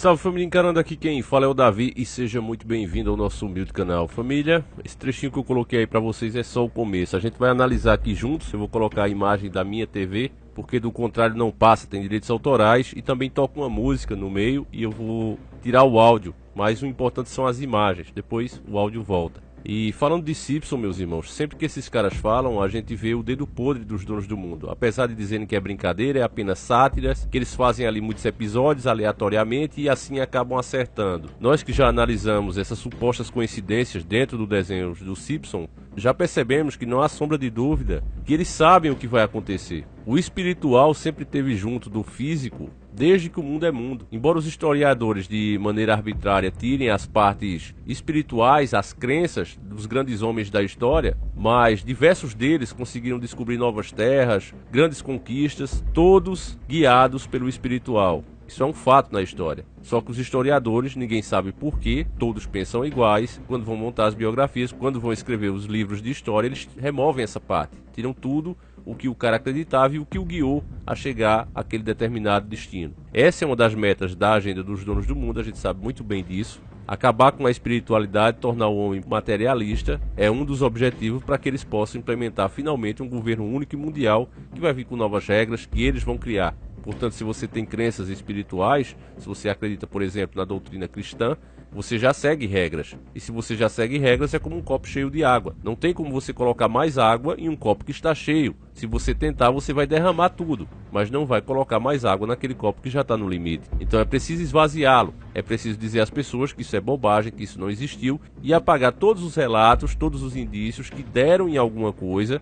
salve família, encarando aqui quem fala é o Davi e seja muito bem-vindo ao nosso humilde canal. Família, esse trechinho que eu coloquei aí pra vocês é só o começo. A gente vai analisar aqui juntos, eu vou colocar a imagem da minha TV, porque do contrário não passa, tem direitos autorais, e também toca uma música no meio e eu vou tirar o áudio, mas o importante são as imagens, depois o áudio volta. E falando de Simpson, meus irmãos, sempre que esses caras falam, a gente vê o dedo podre dos donos do mundo. Apesar de dizerem que é brincadeira, é apenas sátiras, que eles fazem ali muitos episódios aleatoriamente e assim acabam acertando. Nós que já analisamos essas supostas coincidências dentro do desenho do Simpson, já percebemos que não há sombra de dúvida que eles sabem o que vai acontecer. O espiritual sempre esteve junto do físico desde que o mundo é mundo. Embora os historiadores de maneira arbitrária tirem as partes espirituais, as crenças dos grandes homens da história, mas diversos deles conseguiram descobrir novas terras, grandes conquistas, todos guiados pelo espiritual. Isso é um fato na história. Só que os historiadores, ninguém sabe porquê, todos pensam iguais. Quando vão montar as biografias, quando vão escrever os livros de história, eles removem essa parte. Tiram tudo o que o cara acreditava e o que o guiou a chegar àquele determinado destino. Essa é uma das metas da agenda dos donos do mundo, a gente sabe muito bem disso. Acabar com a espiritualidade, tornar o homem materialista, é um dos objetivos para que eles possam implementar finalmente um governo único e mundial que vai vir com novas regras que eles vão criar. Portanto, se você tem crenças espirituais, se você acredita, por exemplo, na doutrina cristã, você já segue regras. E se você já segue regras, é como um copo cheio de água. Não tem como você colocar mais água em um copo que está cheio. Se você tentar, você vai derramar tudo, mas não vai colocar mais água naquele copo que já está no limite. Então é preciso esvaziá-lo. É preciso dizer às pessoas que isso é bobagem, que isso não existiu, e apagar todos os relatos, todos os indícios que deram em alguma coisa,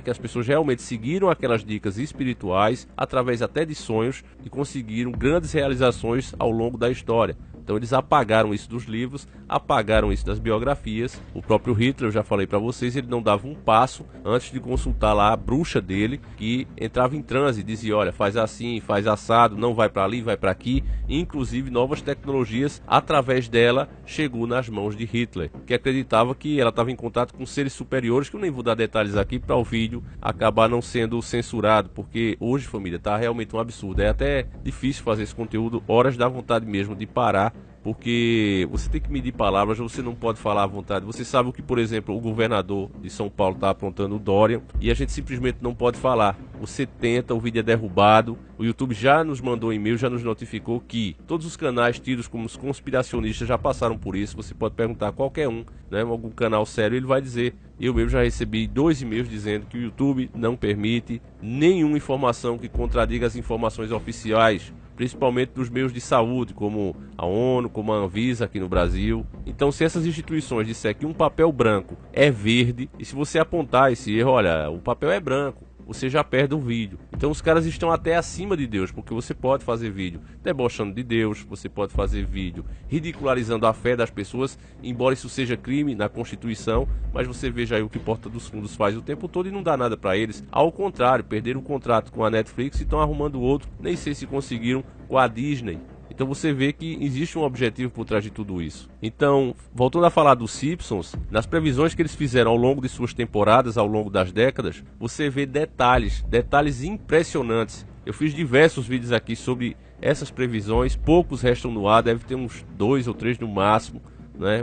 que as pessoas realmente seguiram aquelas dicas espirituais através até de sonhos e conseguiram grandes realizações ao longo da história. Então eles apagaram isso dos livros, apagaram isso das biografias. O próprio Hitler, eu já falei para vocês, ele não dava um passo antes de consultar lá a bruxa dele, que entrava em transe e dizia, olha, faz assim, faz assado, não vai para ali, vai para aqui. E, inclusive novas tecnologias através dela chegou nas mãos de Hitler, que acreditava que ela estava em contato com seres superiores, que eu nem vou dar detalhes aqui para o vídeo acabar não sendo censurado, porque hoje, família, tá realmente um absurdo. É até difícil fazer esse conteúdo, horas dá vontade mesmo de parar, porque você tem que medir palavras, você não pode falar à vontade. Você sabe o que, por exemplo, o governador de São Paulo está aprontando, o Dória, e a gente simplesmente não pode falar. Você tenta, o vídeo é derrubado. O YouTube já nos mandou e-mail, já nos notificou que todos os canais tidos como os conspiracionistas já passaram por isso. Você pode perguntar a qualquer um, algum canal sério, ele vai dizer. Eu mesmo já recebi 2 e-mails dizendo que o YouTube não permite nenhuma informação que contradiga as informações oficiais, principalmente dos meios de saúde, como a ONU, como a Anvisa aqui no Brasil. Então, se essas instituições disser que um papel branco é verde, e se você apontar esse erro, olha, o papel é branco, você já perde o vídeo. Então os caras estão até acima de Deus, porque você pode fazer vídeo debochando de Deus, você pode fazer vídeo ridicularizando a fé das pessoas, embora isso seja crime na Constituição, mas você veja aí o que Porta dos Fundos faz o tempo todo e não dá nada para eles. Ao contrário, perderam o contrato com a Netflix e estão arrumando outro, nem sei se conseguiram com a Disney. Então você vê que existe um objetivo por trás de tudo isso. Então, voltando a falar dos Simpsons, nas previsões que eles fizeram ao longo de suas temporadas, ao longo das décadas, você vê detalhes impressionantes. Eu fiz diversos vídeos aqui sobre essas previsões, poucos restam no ar, deve ter uns 2 ou 3 no máximo.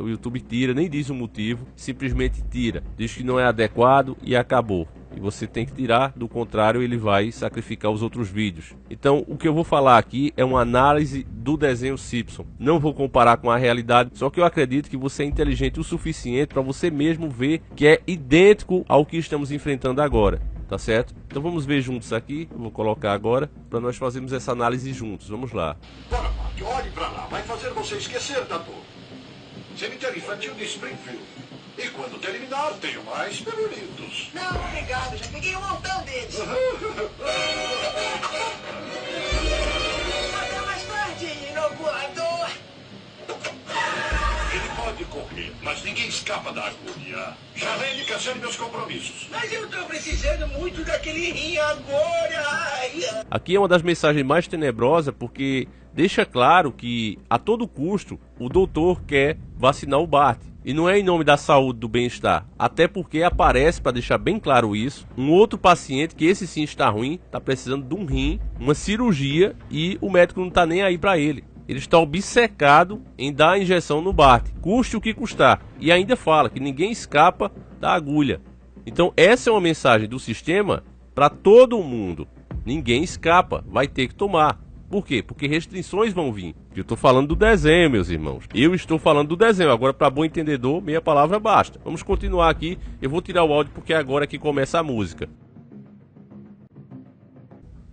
O YouTube tira, nem diz o motivo, simplesmente tira. Diz que não é adequado e acabou. E você tem que tirar, do contrário ele vai sacrificar os outros vídeos. Então o que eu vou falar aqui é uma análise do desenho Simpson. Não vou comparar com a realidade, só que eu acredito que você é inteligente o suficiente para você mesmo ver que é idêntico ao que estamos enfrentando agora. Tá certo? Então vamos ver juntos aqui, eu vou colocar agora, para nós fazermos essa análise juntos. Vamos lá. Bora, Mark, olhe para lá, vai fazer você esquecer da dor. Cemitério Infantil de Springfield. E quando terminar, tenho mais favoritos. Não, obrigado, já peguei um montão deles. Até mais tarde, inoculador. Ele pode correr, mas ninguém escapa da agulha. Já vem me caçando meus compromissos. Mas eu tô precisando muito daquele rim agora. Ai. Aqui é uma das mensagens mais tenebrosas, porque deixa claro que, a todo custo, o doutor quer vacinar o Bart. E não é em nome da saúde, do bem-estar. Até porque aparece, para deixar bem claro isso, um outro paciente que esse sim está ruim, está precisando de um rim, uma cirurgia, e o médico não está nem aí para ele. Ele está obcecado em dar a injeção no Bart, custe o que custar. E ainda fala que ninguém escapa da agulha. Então essa é uma mensagem do sistema para todo mundo. Ninguém escapa, vai ter que tomar. Por quê? Porque restrições vão vir. Eu estou falando do desenho, meus irmãos. Eu estou falando do desenho. Agora, para bom entendedor, meia palavra basta. Vamos continuar aqui. Eu vou tirar o áudio porque é agora que começa a música.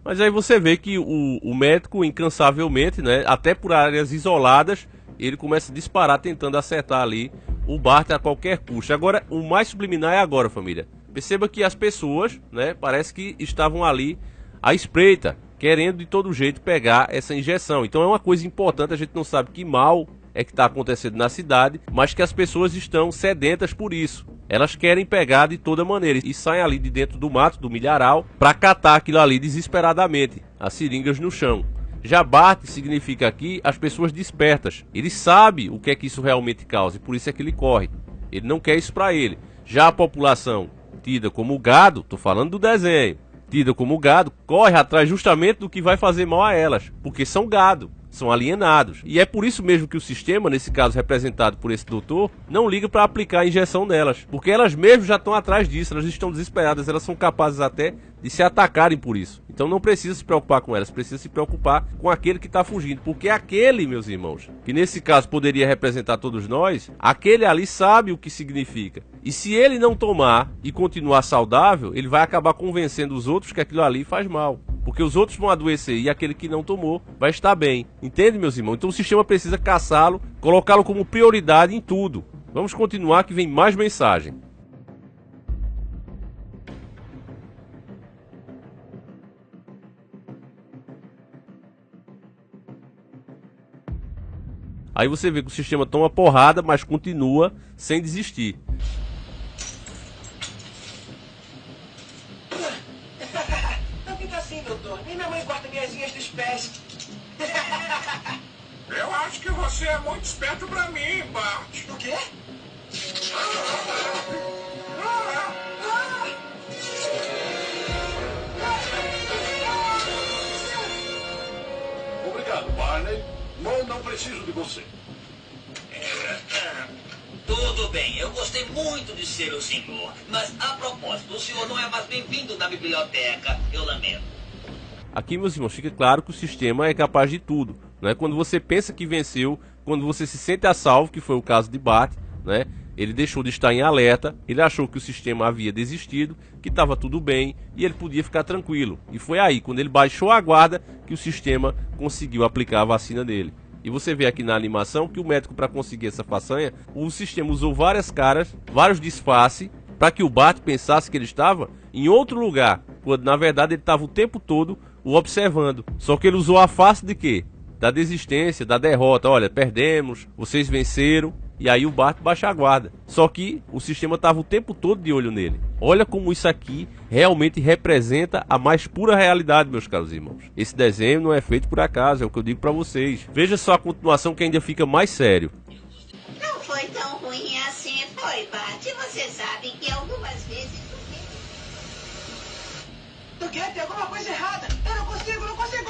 Mas aí você vê que o médico, incansavelmente, né, até por áreas isoladas, ele começa a disparar tentando acertar ali o Bart a qualquer custo. Agora, o mais subliminar é agora, família. Perceba que as pessoas, né, parece que estavam ali à espreita, querendo de todo jeito pegar essa injeção. Então é uma coisa importante, a gente não sabe que mal é que está acontecendo na cidade, mas que as pessoas estão sedentas por isso. Elas querem pegar de toda maneira e saem ali de dentro do mato, do milharal, para catar aquilo ali desesperadamente, as seringas no chão. Já Bart significa aqui as pessoas despertas. Ele sabe o que é que isso realmente causa e por isso é que ele corre. Ele não quer isso para ele. Já a população tida como gado, tô falando do desenho, tida como gado, corre atrás justamente do que vai fazer mal a elas, porque são gado, são alienados. E é por isso mesmo que o sistema, nesse caso representado por esse doutor, não liga para aplicar a injeção nelas, porque elas mesmo já estão atrás disso, elas estão desesperadas, elas são capazes até de se atacarem por isso. Então não precisa se preocupar com elas, precisa se preocupar com aquele que está fugindo, porque aquele, meus irmãos, que nesse caso poderia representar todos nós, aquele ali sabe o que significa. E se ele não tomar e continuar saudável, ele vai acabar convencendo os outros que aquilo ali faz mal. Porque os outros vão adoecer e aquele que não tomou vai estar bem. Entende, meus irmãos? Então o sistema precisa caçá-lo, colocá-lo como prioridade em tudo. Vamos continuar que vem mais mensagem. Aí você vê que o sistema toma porrada, mas continua sem desistir. Não fica assim, doutor. Nem minha mãe corta minhas unhas dos pés. Eu acho que você é muito esperto pra mim, Bart. O quê? Obrigado, Barney. Não preciso de você. Tudo bem, eu gostei muito de ser o senhor. Mas, a propósito, o senhor não é mais bem-vindo na biblioteca. Eu lamento. Aqui, meus irmãos, fica claro que o sistema é capaz de tudo, né? Quando você pensa que venceu, quando você se sente a salvo, que foi o caso de Bart, né? Ele deixou de estar em alerta, ele achou que o sistema havia desistido, que estava tudo bem e ele podia ficar tranquilo. E foi aí, quando ele baixou a guarda, que o sistema conseguiu aplicar a vacina dele. E você vê aqui na animação que o médico, para conseguir essa façanha, o sistema usou várias caras, vários disfarces, para que o Bart pensasse que ele estava em outro lugar, quando na verdade ele estava o tempo todo o observando. Só que ele usou a face de quê? Da desistência, da derrota. Olha, perdemos, vocês venceram. E aí o Bart baixa a guarda. Só que o sistema estava o tempo todo de olho nele. Olha como isso aqui realmente representa a mais pura realidade, meus caros irmãos. Esse desenho não é feito por acaso, é o que eu digo para vocês. Veja só a continuação que ainda fica mais sério. Não foi tão ruim assim, foi, Bart. Você sabe que algumas vezes... Do quê? Tem alguma coisa errada. Eu não consigo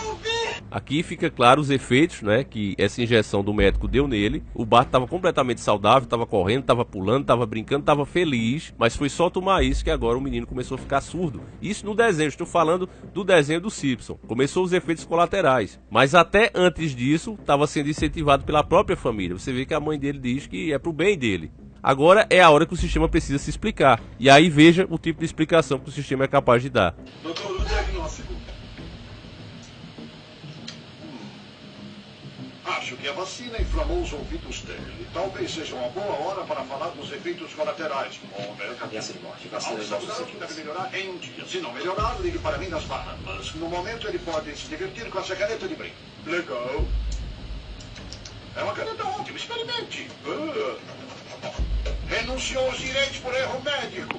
ouvir. Aqui fica claro os efeitos, né, que essa injeção do médico deu nele. O Bart estava completamente saudável, estava correndo, estava pulando, estava brincando, estava feliz. Mas foi só tomar isso que agora o menino começou a ficar surdo. Isso no desenho, estou falando do desenho do Simpson. Começou os efeitos colaterais. Mas até antes disso, estava sendo incentivado pela própria família. Você vê que a mãe dele diz que é pro bem dele. Agora é a hora que o sistema precisa se explicar. E aí veja o tipo de explicação que o sistema é capaz de dar. Doutor, o diagnóstico. Acho que a vacina inflamou os ouvidos dele. Talvez seja uma boa hora para falar dos efeitos colaterais. Ameaça de morte. A saúde deve melhorar em um dia. Se não melhorar, ligue para mim nas Bahamas. No momento, ele pode se divertir com essa caneta de brinco. Legal. É uma caneta ótima, experimente. Renunciou aos direitos por erro médico.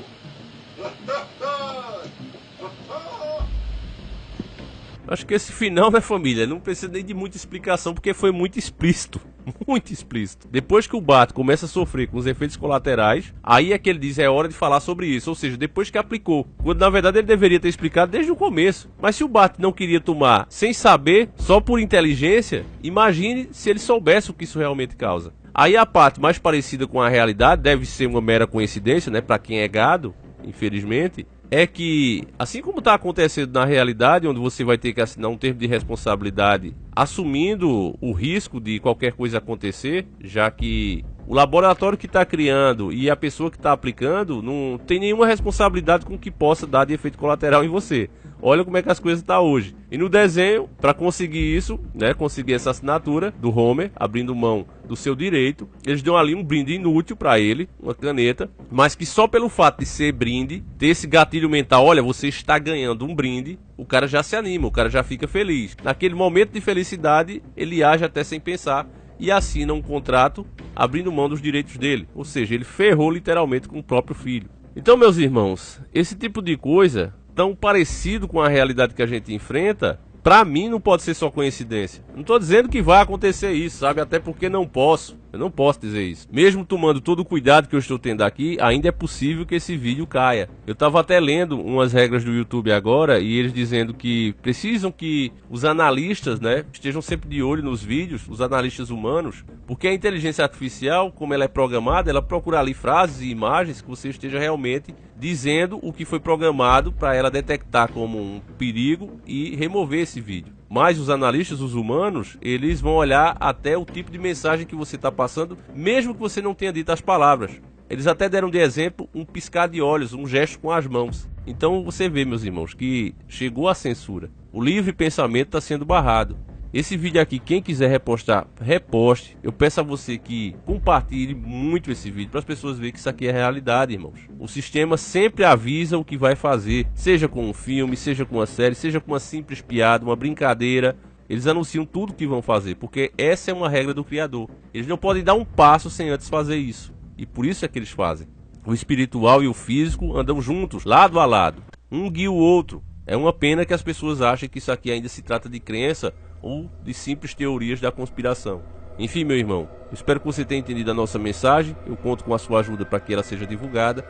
Acho que esse final, né, família, não precisa nem de muita explicação, porque foi muito explícito. Muito explícito. Depois que o Bart começa a sofrer com os efeitos colaterais, aí é que ele diz, é hora de falar sobre isso. Ou seja, depois que aplicou. Quando na verdade ele deveria ter explicado desde o começo. Mas se o Bart não queria tomar sem saber, só por inteligência, imagine se ele soubesse o que isso realmente causa. Aí a parte mais parecida com a realidade, deve ser uma mera coincidência, né, para quem é gado, infelizmente, é que, assim como está acontecendo na realidade, onde você vai ter que assinar um termo de responsabilidade assumindo o risco de qualquer coisa acontecer, já que o laboratório que está criando e a pessoa que está aplicando não tem nenhuma responsabilidade com o que possa dar de efeito colateral em você. Olha como é que as coisas estão hoje. E no desenho, para conseguir isso, né, conseguir essa assinatura do Homer, abrindo mão do seu direito, eles dão ali um brinde inútil para ele, uma caneta, mas que só pelo fato de ser brinde, ter esse gatilho mental, olha, você está ganhando um brinde, o cara já se anima, o cara já fica feliz. Naquele momento de felicidade, ele age até sem pensar e assina um contrato abrindo mão dos direitos dele. Ou seja, ele ferrou literalmente com o próprio filho. Então, meus irmãos, esse tipo de coisa tão parecido com a realidade que a gente enfrenta, pra mim não pode ser só coincidência. Não tô dizendo que vai acontecer isso, sabe? Até porque não posso. Eu não posso dizer isso. Mesmo tomando todo o cuidado que eu estou tendo aqui, ainda é possível que esse vídeo caia. Eu tava até lendo umas regras do YouTube agora e eles dizendo que precisam que os analistas, né, estejam sempre de olho nos vídeos, os analistas humanos, porque a inteligência artificial, como ela é programada, ela procura ali frases e imagens que você esteja realmente dizendo o que foi programado para ela detectar como um perigo e remover esse vídeo. Mas os analistas, os humanos, eles vão olhar até o tipo de mensagem que você está passando, mesmo que você não tenha dito as palavras. Eles até deram de exemplo um piscar de olhos, um gesto com as mãos. Então você vê, meus irmãos, que chegou a censura. O livre pensamento está sendo barrado. Esse vídeo aqui, quem quiser repostar, reposte. Eu peço a você que compartilhe muito esse vídeo para as pessoas verem que isso aqui é realidade, irmãos. O sistema sempre avisa o que vai fazer, seja com um filme, seja com uma série, seja com uma simples piada, uma brincadeira. Eles anunciam tudo o que vão fazer, porque essa é uma regra do criador. Eles não podem dar um passo sem antes fazer isso. E por isso é que eles fazem. O espiritual e o físico andam juntos, lado a lado. Um guia o outro. É uma pena que as pessoas achem que isso aqui ainda se trata de crença ou de simples teorias da conspiração. Enfim, meu irmão, espero que você tenha entendido a nossa mensagem. Eu conto com a sua ajuda para que ela seja divulgada.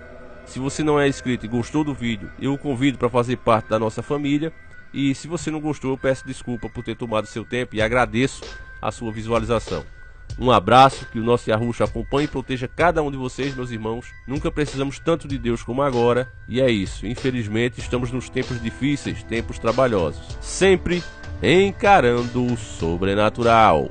Se você não é inscrito e gostou do vídeo, eu o convido para fazer parte da nossa família. E se você não gostou, eu peço desculpa por ter tomado seu tempo e agradeço a sua visualização. Um abraço, que o nosso Yahushua acompanhe e proteja cada um de vocês, meus irmãos. Nunca precisamos tanto de Deus como agora. E é isso, infelizmente estamos nos tempos difíceis, tempos trabalhosos. Sempre encarando o sobrenatural.